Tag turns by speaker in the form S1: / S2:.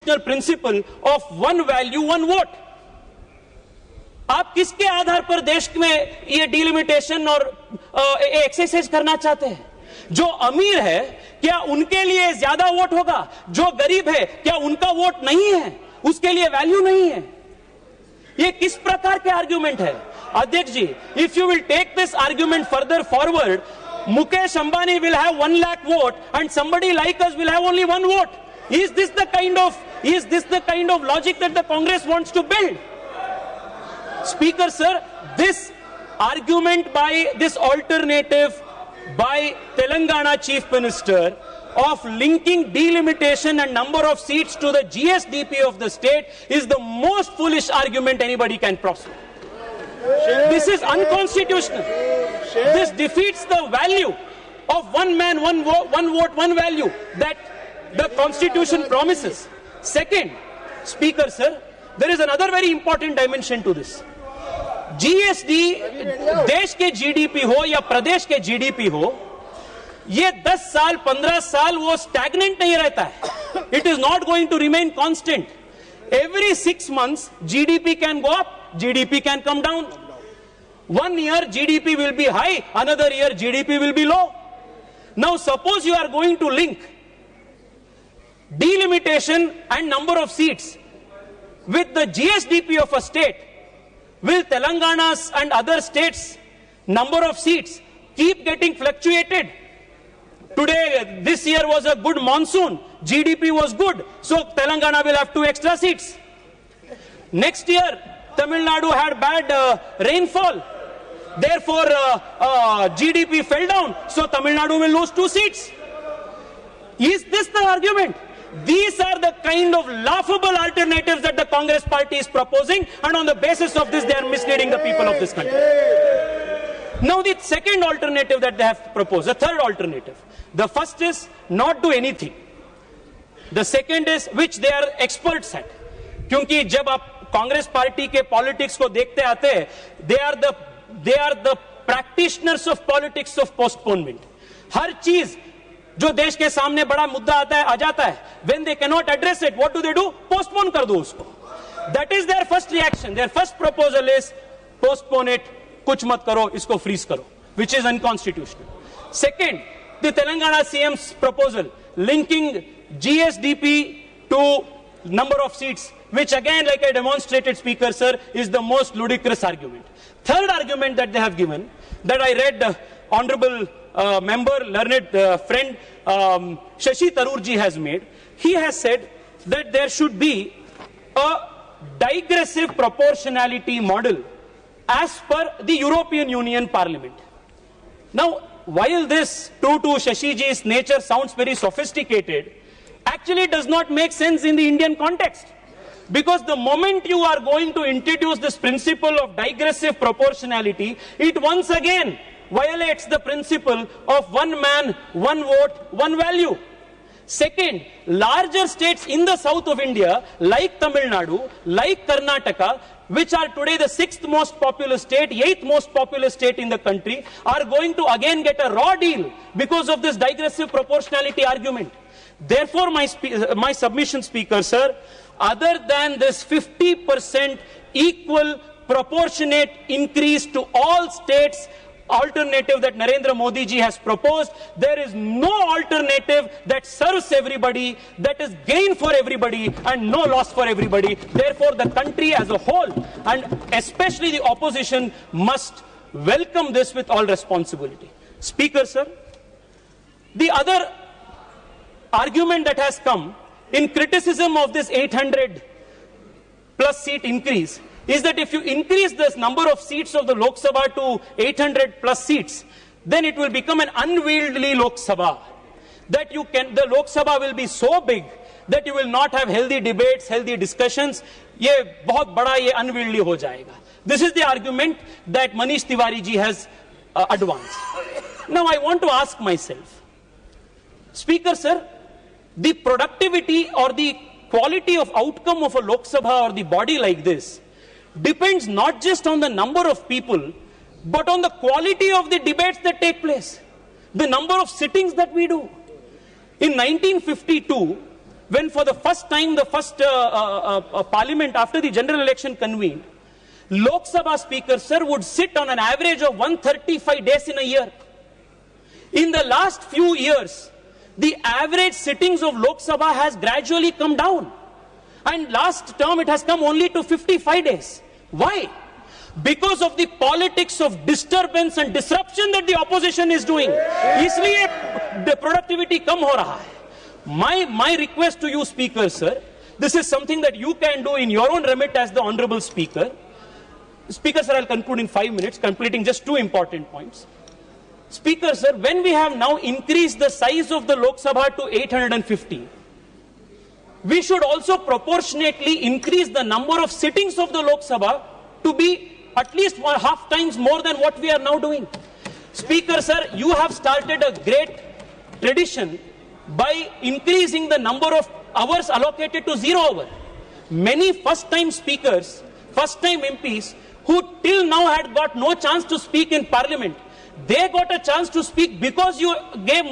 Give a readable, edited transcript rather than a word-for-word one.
S1: constitutional principle of one value, one vote. आप किसके आधार पर देश में ये डिलिमिटेशन और एक्सरसाइज करना चाहते हैं? जो अमीर है क्या उनके लिए ज्यादा वोट होगा? जो गरीब है क्या उनका वोट नहीं है, उसके लिए वैल्यू नहीं है? ये किस प्रकार के आर्ग्यूमेंट है? अध्यक्ष ji, if you will take this argument further forward, Mukesh Ambani will have 1 lakh vote and somebody like us will have only 1 vote. Is this the kind of logic that the Congress wants to build? Speaker sir, this argument by this alternative by Telangana Chief Minister of linking delimitation and number of seats to the GSDP of the state is the most foolish argument anybody can prosper. This is unconstitutional. This defeats the value of one man, one vote, one value that the Constitution promises. Second, Speaker sir, there is another very important dimension to this. GSD देश के GDP हो या प्रदेश के GDP हो, ये 10 साल 15 साल वो stagnant नहीं रहता है. It is not going to remain constant. Every 6 months GDP can go up, GDP can come down. 1 year GDP will be high, another year GDP will be low. Now suppose you are going to link delimitation and number of seats with the GSDP of a state. Will Telangana's and other states' number of seats keep getting fluctuated? Today, this year was a good monsoon, GDP was good, so Telangana will have 2 extra seats. Next year, Tamil Nadu had bad rainfall, therefore GDP fell down, so Tamil Nadu will lose 2 seats. Is this the argument? These are the kind of laughable alternatives that the Congress party is proposing, and on the basis of this they are misleading the people of this country. Now the second alternative that they have proposed, the third alternative. The first is not do anything. The second is which they are experts at. क्योंकि जब आप Congress party के politics को देखते आते हैं, they are the practitioners of politics of postponement. हर चीज जो देश के सामने बड़ा मुद्दा आता है आ जाता है, when they cannot address it, what do? Postpone कर दो उसको. That is their first reaction. Their first proposal is postpone it, कुछ मत करो, इसको freeze करो, which is unconstitutional. Second, the Telangana CM's proposal linking GSDP to number of seats, which again, like I demonstrated, Speaker sir, is the most ludicrous argument. Third argument that they have given, that I read Honorable member, learned friend Shashi Tharoor ji has made. He has said that there should be a digressive proportionality model as per the European Union Parliament. Now, while this to Shashi ji's nature sounds very sophisticated, actually does not make sense in the Indian context. Because the moment you are going to introduce this principle of digressive proportionality, it once again violates the principle of one man, one vote, one value. Second, larger states in the south of India, like Tamil Nadu, like Karnataka, which are today the 6th most populous state, 8th most populous state in the country, are going to again get a raw deal because of this digressive proportionality argument. Therefore, my submission, Speaker sir, other than this 50% equal proportionate increase to all states alternative that Narendra Modi ji has proposed, there is no alternative that serves everybody, that is gain for everybody and no loss for everybody. Therefore, the country as a whole and especially the opposition must welcome this with all responsibility. Speaker sir, the other argument that has come in criticism of this 800 plus seat increase is that if you increase this number of seats of the Lok Sabha to 800 plus seats, then it will become an unwieldy Lok Sabha. That the Lok Sabha will be so big that you will not have healthy debates, healthy discussions. ये बहुत बड़ा ये unwieldy हो जाएगा. This is the argument that Manish Tiwari ji has advanced. Now I want to ask myself, Speaker sir, the productivity or the quality of outcome of a Lok Sabha or the body like this depends not just on the number of people, but on the quality of the debates that take place, the number of sittings that we do. In 1952, when for the first time the first parliament after the general election convened, Lok Sabha Speaker, sir, would sit on an average of 135 days in a year. In the last few years, the average sittings of Lok Sabha has gradually come down. And last term it has come only to 55 days. Why? Because of the politics of disturbance and disruption that the opposition is doing. इसलिए the productivity कम हो रहा है. My request to you, Speaker, sir, this is something that you can do in your own remit as the Honorable Speaker. Speaker, sir, I'll conclude in 5 minutes, completing just 2 important points. Speaker, sir, when we have now increased the size of the Lok Sabha to 850, we should also proportionately increase the number of sittings of the Lok Sabha to be at least half times more than what we are now doing. Speaker, sir, you have started a great tradition by increasing the number of hours allocated to 0 hour. Many first-time speakers, first-time MPs, who till now had got no chance to speak in Parliament, they got a chance to speak because you gave